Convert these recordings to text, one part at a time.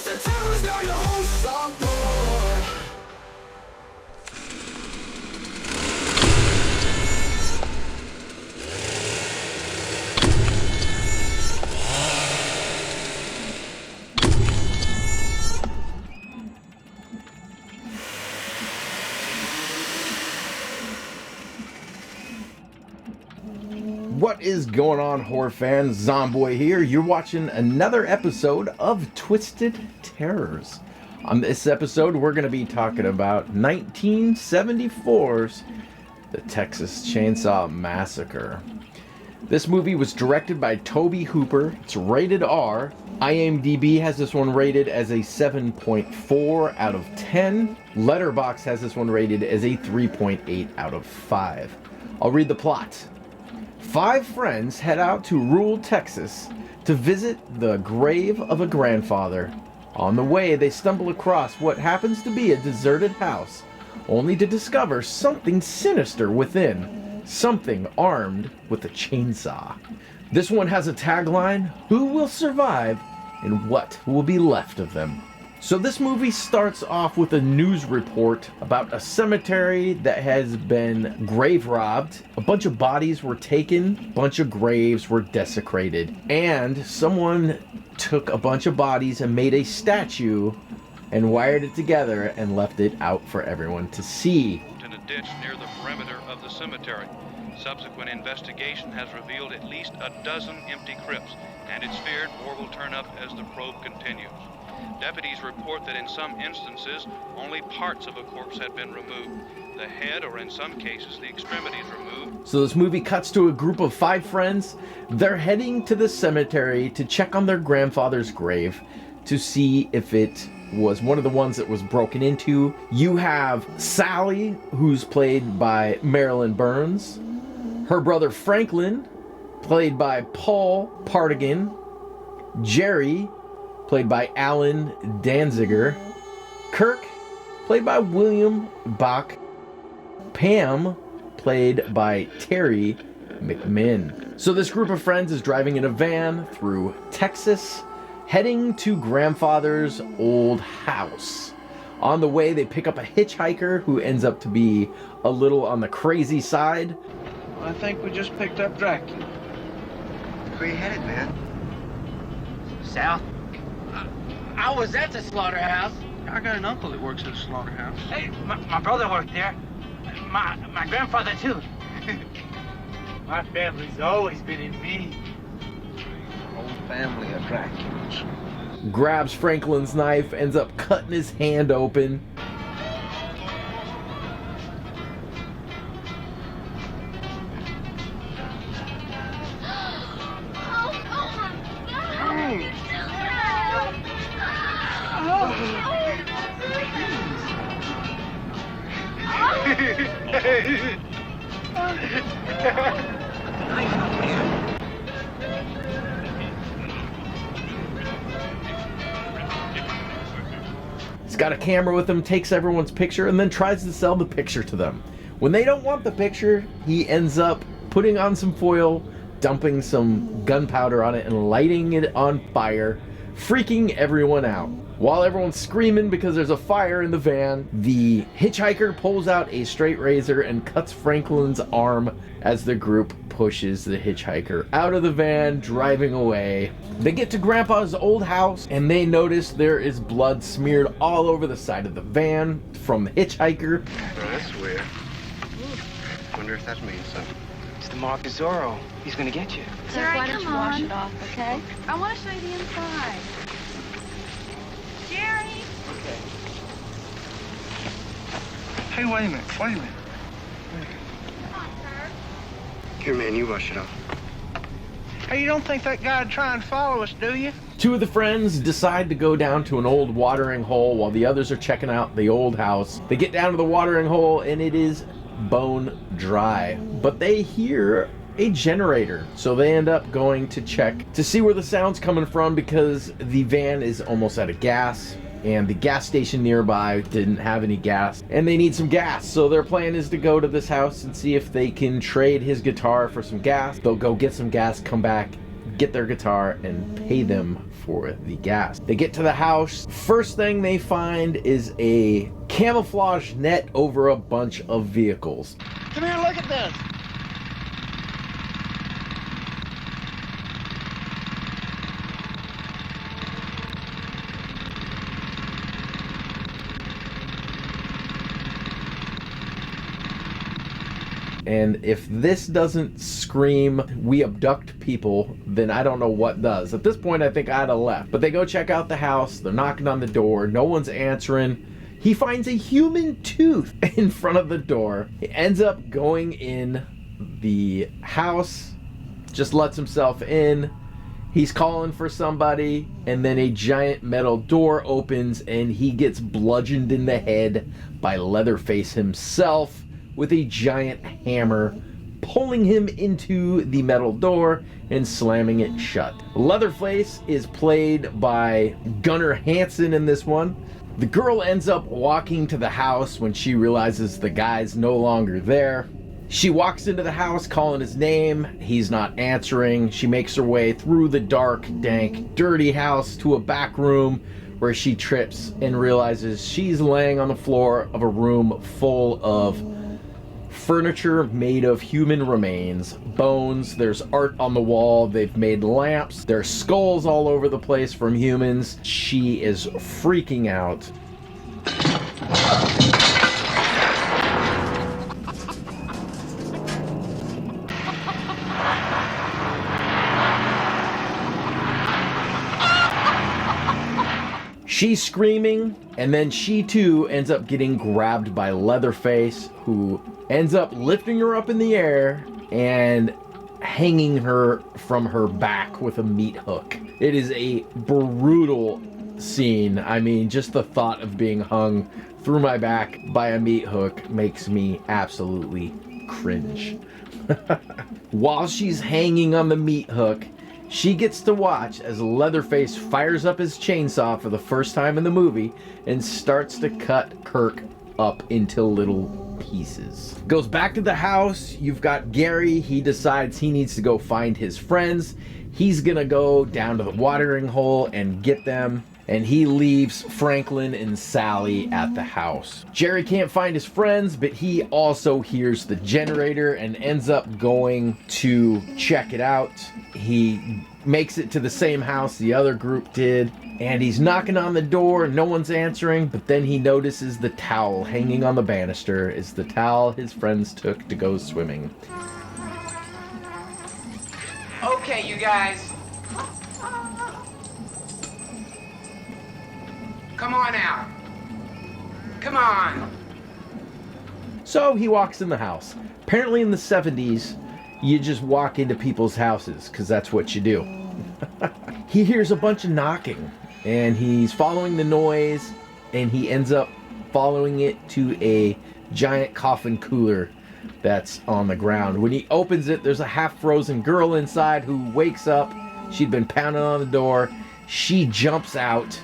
Push the terrors down your whole sophomore. What is going on, horror fans? Zomboy here. You're watching another episode of Twisted Terrors. On this episode, we're going to be talking about 1974's The Texas Chain Saw Massacre. This movie was directed by Tobe Hooper. It's rated R. IMDb has this one rated as a 7.4 out of 10. Letterboxd has this one rated as a 3.8 out of 5. I'll read the plot. 5 friends head out to rural Texas to visit the grave of a grandfather. On the way, they stumble across what happens to be a deserted house, only to discover something sinister within, something armed with a chainsaw. This one has a tagline, "Who will survive and what will be left of them?" So this movie starts off with a news report about a cemetery that has been grave robbed. A bunch of bodies were taken, a bunch of graves were desecrated, and someone took a bunch of bodies and made a statue and wired it together and left it out for everyone to see. In a ditch near the perimeter of the cemetery. Subsequent investigation has revealed at least a dozen empty crypts, and it's feared more will turn up as the probe continues. Deputies report that in some instances, only parts of a corpse had been removed. The head, or in some cases, the extremities removed. So this movie cuts to a group of 5 friends. They're heading to the cemetery to check on their grandfather's grave to see if it was one of the ones that was broken into. You have Sally, who's played by Marilyn Burns. Her brother Franklin, played by Paul Pardigan. Jerry, played by Alan Danziger. Kirk, played by William Bach. Pam, played by Terry McMinn. So this group of friends is driving in a van through Texas, heading to grandfather's old house. On the way, they pick up a hitchhiker who ends up to be a little on the crazy side. I think we just picked up Dracula. Where you headed, man? South. I was at the slaughterhouse. I got an uncle that works at a slaughterhouse. Hey, my brother worked there. My grandfather, too. My family's always been in me. Whole family of Draculas. Grabs Franklin's knife, ends up cutting his hand open. He's got a camera with him, takes everyone's picture, and then tries to sell the picture to them. When they don't want the picture, he ends up putting on some foil, dumping some gunpowder on it, and lighting it on fire, freaking everyone out. While everyone's screaming because there's a fire in the van, the hitchhiker pulls out a straight razor and cuts Franklin's arm as the group pushes the hitchhiker out of the van, driving away. They get to Grandpa's old house and they notice there is blood smeared all over the side of the van from the hitchhiker. Oh, that's weird. Wonder if that means something. It's the mark of Zorro. He's gonna get you. Sir, why don't you wash it off, okay? I want to show you the inside. Jerry! Okay. Hey, wait a minute. Come on, sir. Here, man, you wash it off. Hey, you don't think that guy'd try and follow us, do you? 2 of the friends decide to go down to an old watering hole while the others are checking out the old house. They get down to the watering hole and it is bone dry, but they hear a generator, so they end up going to check to see where the sound's coming from because the van is almost out of gas and the gas station nearby didn't have any gas and they need some gas. So their plan is to go to this house and see if they can trade his guitar for some gas. They'll go get some gas, come back, get their guitar, and pay them for the gas. They get to the house. First thing they find is a camouflage net over a bunch of vehicles. Come here, look at this. And if this doesn't scream, we abduct people, then I don't know what does. At this point, I think I'd have left. But they go check out the house. They're knocking on the door. No one's answering. He finds a human tooth in front of the door. He ends up going in the house, just lets himself in. He's calling for somebody, and then a giant metal door opens, and he gets bludgeoned in the head by Leatherface himself with a giant hammer, pulling him into the metal door and slamming it shut. Leatherface is played by Gunnar Hansen in this one. The girl ends up walking to the house when she realizes the guy's no longer there. She walks into the house calling his name. He's not answering. She makes her way through the dark, dank, dirty house to a back room where she trips and realizes she's laying on the floor of a room full of furniture made of human remains, bones. There's art on the wall. They've made lamps. There's skulls all over the place from humans. She is freaking out. She's screaming, and then she too ends up getting grabbed by Leatherface, who ends up lifting her up in the air and hanging her from her back with a meat hook. It is a brutal scene. I mean, just the thought of being hung through my back by a meat hook makes me absolutely cringe. While she's hanging on the meat hook, she gets to watch as Leatherface fires up his chainsaw for the first time in the movie and starts to cut Kirk up into little pieces. Goes back to the house. You've got Gary. He decides he needs to go find his friends. He's gonna go down to the watering hole and get them. And he leaves Franklin and Sally at the house. Jerry can't find his friends, but he also hears the generator and ends up going to check it out. He makes it to the same house the other group did, and he's knocking on the door. No one's answering, but then he notices the towel hanging on the banister is the towel his friends took to go swimming. Okay, you guys. Come on out. Come on. So he walks in the house. Apparently in the 70s, you just walk into people's houses, because that's what you do. He hears a bunch of knocking, and he's following the noise, and he ends up following it to a giant coffin cooler that's on the ground. When he opens it, there's a half-frozen girl inside who wakes up. She'd been pounding on the door. She jumps out.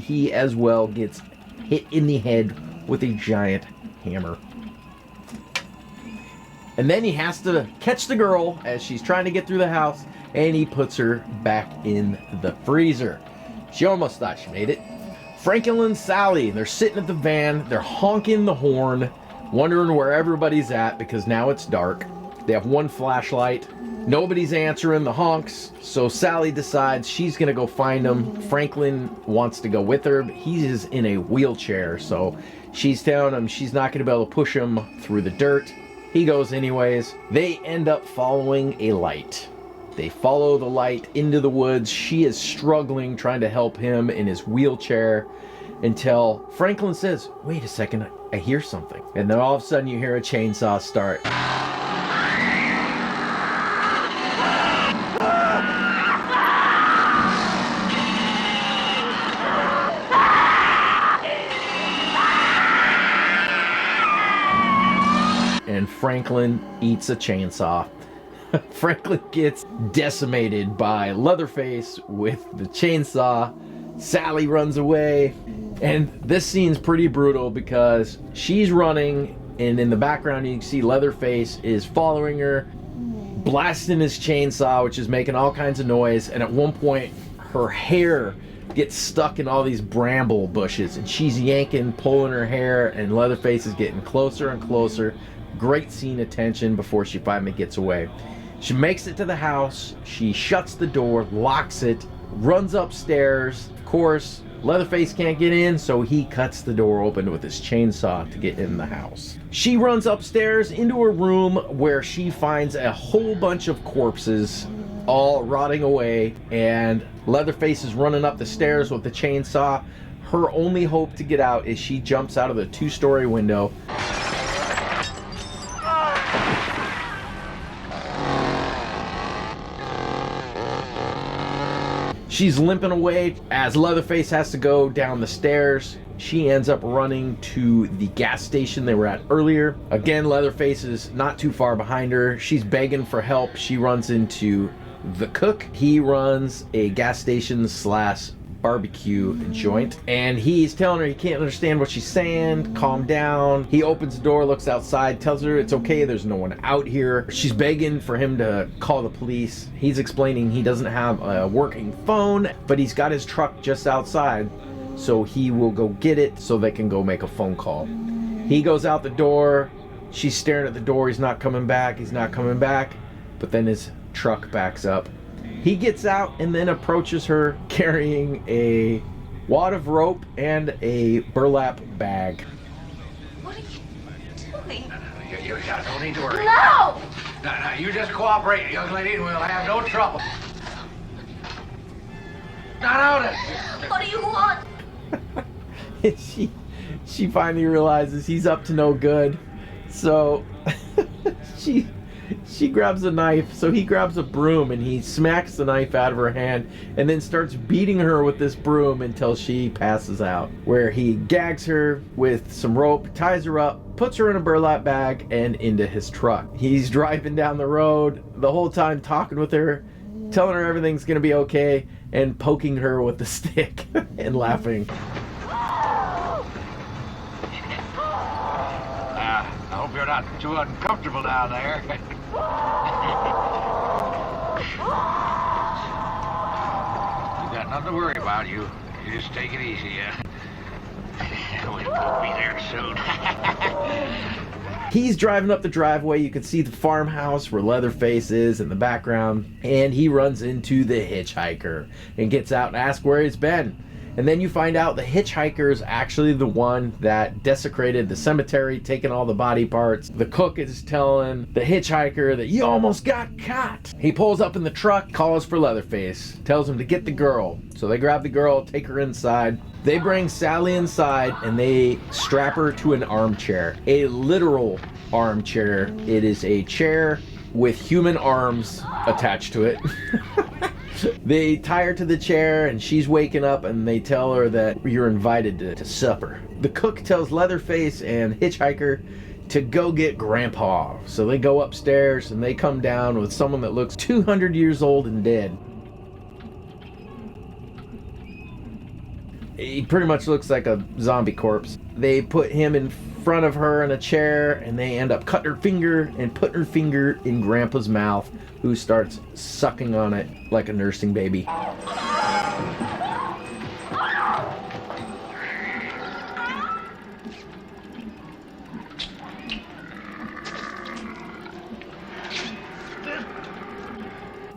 He as well gets hit in the head with a giant hammer. And then he has to catch the girl as she's trying to get through the house, and he puts her back in the freezer. She almost thought she made it. Franklin and Sally, they're sitting at the van, they're honking the horn, wondering where everybody's at because now it's dark. They have one flashlight. Nobody's answering the honks, so Sally decides she's gonna go find him. Franklin wants to go with her, but he is in a wheelchair, so she's telling him she's not gonna be able to push him through the dirt. He goes anyways. They end up following a light. They follow the light into the woods. She is struggling, trying to help him in his wheelchair, until Franklin says, "Wait a second, I hear something." And then all of a sudden you hear a chainsaw start. And Franklin eats a chainsaw. Franklin gets decimated by Leatherface with the chainsaw. Sally runs away. And this scene's pretty brutal because she's running, and in the background you can see Leatherface is following her, blasting his chainsaw, which is making all kinds of noise. And at one point, her hair gets stuck in all these bramble bushes, and she's yanking, pulling her hair, and Leatherface is getting closer and closer. Great scene of tension before she finally gets away. She makes it to the house, she shuts the door, locks it, runs upstairs. Of course, Leatherface can't get in, so he cuts the door open with his chainsaw to get in the house. She runs upstairs into her room where she finds a whole bunch of corpses all rotting away, and Leatherface is running up the stairs with the chainsaw. Her only hope to get out is she jumps out of the 2-story window. She's limping away as Leatherface has to go down the stairs. She ends up running to the gas station they were at earlier. Again, Leatherface is not too far behind her. She's begging for help. She runs into the cook. He runs a gas station slash barbecue joint, and he's telling her he can't understand what she's saying. Calm down. He opens the door, looks outside, tells her it's okay, there's no one out here. She's begging for him to call the police. He's explaining he doesn't have a working phone, but he's got his truck just outside, so he will go get it so they can go make a phone call. He goes out the door. She's staring at the door. He's not coming back. But then his truck backs up. He gets out and then approaches her carrying a wad of rope and a burlap bag. What are you doing? You don't need to worry. No! No, you just cooperate, young lady, and we'll have no trouble. Not out. What do you want? she finally realizes he's up to no good, so she grabs a knife. So he grabs a broom and he smacks the knife out of her hand and then starts beating her with this broom until she passes out, where he gags her with some rope, ties her up, puts her in a burlap bag and into his truck. He's driving down the road the whole time, talking with her, telling her everything's gonna be okay, and poking her with the stick and laughing. I hope you're not too uncomfortable down there. You got nothing to worry about. You just take it easy, yeah? We'll be there soon. He's driving up the driveway. You can see the farmhouse where Leatherface is in the background, and he runs into the hitchhiker and gets out and asks where he's been. And then you find out the hitchhiker is actually the one that desecrated the cemetery, taking all the body parts. The cook is telling the hitchhiker that you almost got caught. He pulls up in the truck, calls for Leatherface, tells him to get the girl. So they grab the girl, take her inside. They bring Sally inside and they strap her to an armchair. A literal armchair. It is a chair with human arms attached to it. They tie her to the chair and she's waking up, and they tell her that you're invited to supper. The cook tells Leatherface and hitchhiker to go get Grandpa. So they go upstairs and they come down with someone that looks 200 years old and dead. He pretty much looks like a zombie corpse. They put him in front of her in a chair and they end up cutting her finger and putting her finger in Grandpa's mouth, who starts sucking on it like a nursing baby.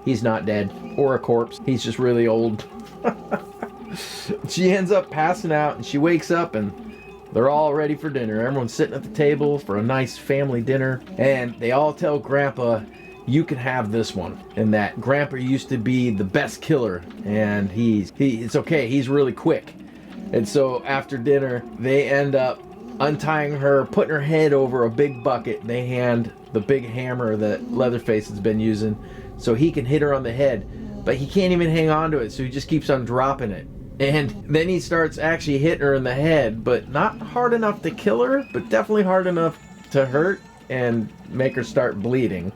He's not dead or a corpse. He's just really old. She ends up passing out and she wakes up and they're all ready for dinner. Everyone's sitting at the table for a nice family dinner, and they all tell Grandpa, you can have this one, and that Grandpa used to be the best killer, and it's okay, he's really quick. And so after dinner, they end up untying her, putting her head over a big bucket. They hand the big hammer that Leatherface has been using so he can hit her on the head, but he can't even hang on to it, so he just keeps on dropping it. And then he starts actually hitting her in the head, but not hard enough to kill her, but definitely hard enough to hurt and make her start bleeding.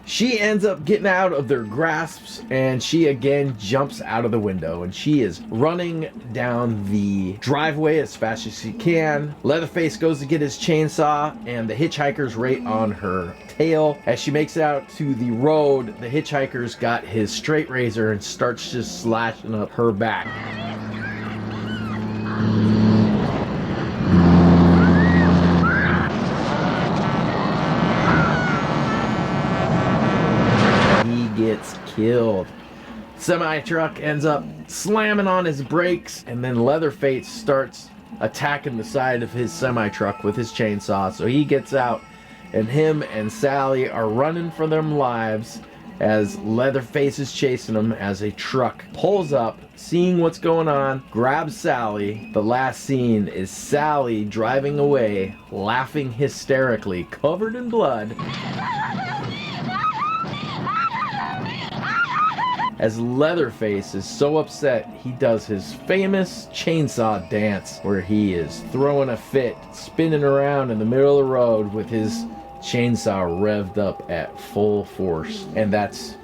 She ends up getting out of their grasps, and she again jumps out of the window, and she is running down the driveway as fast as she can. Leatherface goes to get his chainsaw, and the hitchhiker's right on her tail. As she makes it out to the road, the hitchhiker's got his straight razor and starts just slashing up her back. Gets killed. Semi-truck ends up slamming on his brakes, and then Leatherface starts attacking the side of his semi-truck with his chainsaw. So he gets out, and him and Sally are running for their lives as Leatherface is chasing them as a truck pulls up, seeing what's going on, grabs Sally. The last scene is Sally driving away, laughing hysterically, covered in blood, as Leatherface is so upset, he does his famous chainsaw dance where he is throwing a fit, spinning around in the middle of the road with his chainsaw revved up at full force. And that's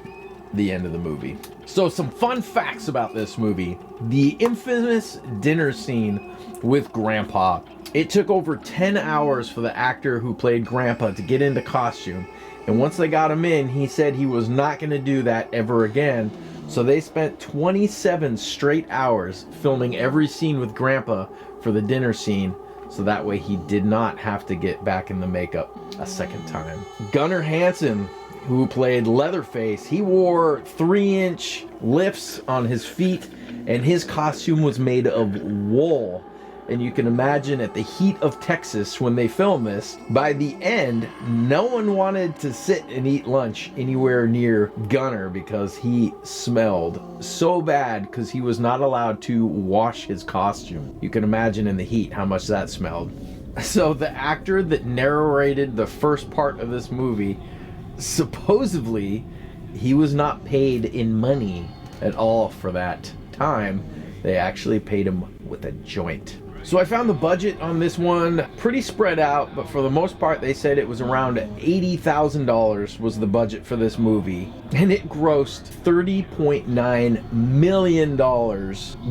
the end of the movie. So some fun facts about this movie. The infamous dinner scene with Grandpa. It took over 10 hours for the actor who played Grandpa to get into costume. And once they got him in, he said he was not going to do that ever again. So they spent 27 straight hours filming every scene with Grandpa for the dinner scene. So that way he did not have to get back in the makeup a second time. Gunnar Hansen, who played Leatherface, he wore 3-inch lifts on his feet, and his costume was made of wool. And you can imagine at the heat of Texas when they filmed this, by the end, no one wanted to sit and eat lunch anywhere near Gunnar because he smelled so bad because he was not allowed to wash his costume. You can imagine in the heat how much that smelled. So the actor that narrated the first part of this movie, supposedly, he was not paid in money at all for that time. They actually paid him with a joint. So I found the budget on this one pretty spread out, but for the most part they said it was around $80,000 was the budget for this movie. And it grossed $30.9 million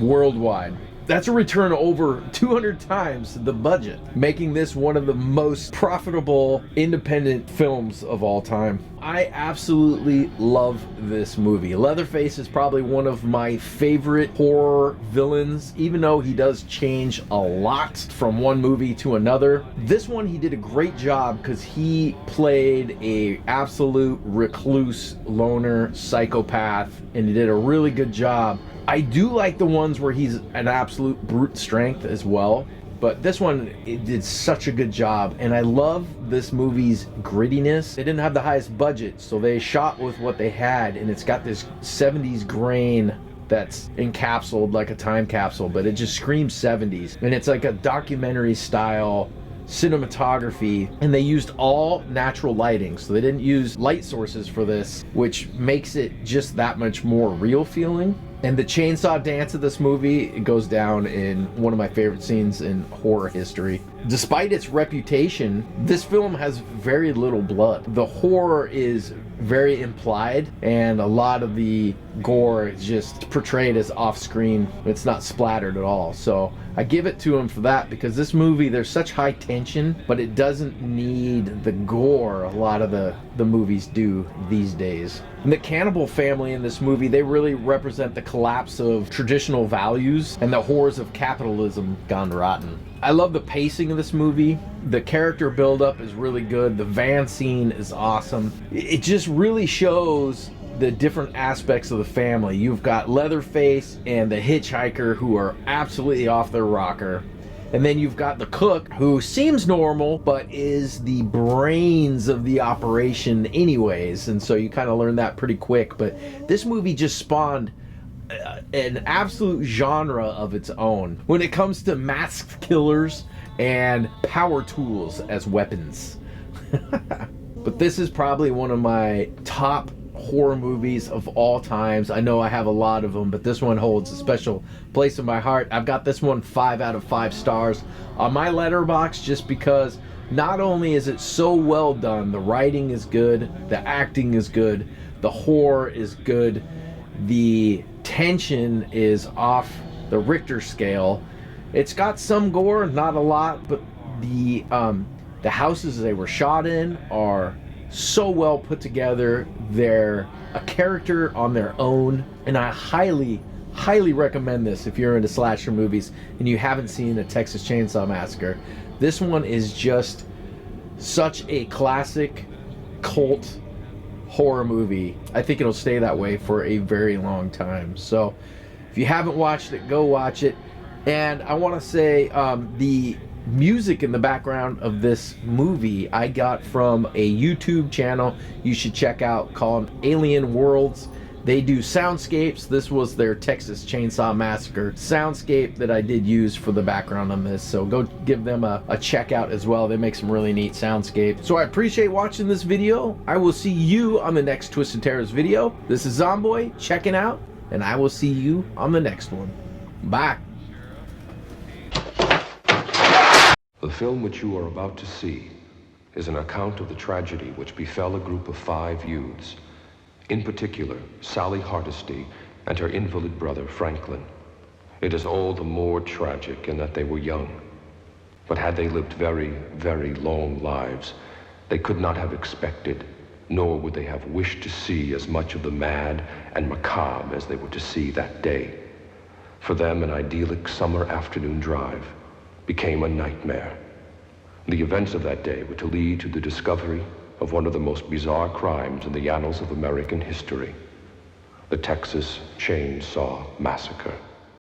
worldwide. That's a return over 200 times the budget, making this one of the most profitable independent films of all time. I absolutely love this movie. Leatherface is probably one of my favorite horror villains, even though he does change a lot from one movie to another. This one he did a great job because he played a absolute recluse, loner, psychopath, and he did a really good job. I do like the ones where he's an absolute brute strength as well, but this one, it did such a good job, and I love this movie's grittiness. They didn't have the highest budget, so they shot with what they had, and it's got this 70s grain that's encapsulated like a time capsule, but it just screams 70s, and it's like a documentary style cinematography, and they used all natural lighting, so they didn't use light sources for this, which makes it just that much more real feeling. And the chainsaw dance of this movie, it goes down in one of my favorite scenes in horror history. Despite its reputation, this film has very little blood. The horror is very implied, and a lot of the gore is just portrayed as off-screen. It's not splattered at all. So I give it to him for that, because this movie, there's such high tension, but it doesn't need the gore a lot of the movies do these days. And the cannibal family in this movie, they really represent the collapse of traditional values and the horrors of capitalism gone rotten. I love the pacing of this movie. The character buildup is really good. The van scene is awesome. It just really shows the different aspects of the family. You've got Leatherface and the hitchhiker who are absolutely off their rocker. And then you've got the cook who seems normal, but is the brains of the operation anyways. And so you kind of learn that pretty quick. But this movie just spawned an absolute genre of its own when it comes to masked killers and power tools as weapons. But this is probably one of my top horror movies of all times. I know I have a lot of them, but this one holds a special place in my heart. I've got this one 5 out of 5 stars on my letterbox just because Not only is it so well done, the writing is good, the acting is good, the horror is good, the tension is off the Richter scale. It's got some gore, not a lot, but the houses they were shot in are so well put together. They're a character on their own, and I highly recommend this if you're into slasher movies and you haven't seen a Texas Chainsaw Massacre. This one is just such a classic cult horror movie. I think it'll stay that way for a very long time. So if you haven't watched it, go watch it. And I want to say the music in the background of this movie I got from a YouTube channel you should check out called Alien Worlds. They do soundscapes. This was their Texas Chainsaw Massacre soundscape that I did use for the background on this. So go give them a check out as well. They make some really neat soundscapes. So I appreciate watching this video. I will see you on the next Twisted Terrors video. This is Zomboy checking out, and I will see you on the next one. Bye. The film which you are about to see is an account of the tragedy which befell a group of 5 youths. In particular, Sally Hardesty and her invalid brother, Franklin. It is all the more tragic in that they were young. But had they lived very, very long lives, they could not have expected, nor would they have wished to see as much of the mad and macabre as they were to see that day. For them, an idyllic summer afternoon drive became a nightmare. The events of that day were to lead to the discovery of one of the most bizarre crimes in the annals of American history, the Texas Chain Saw Massacre.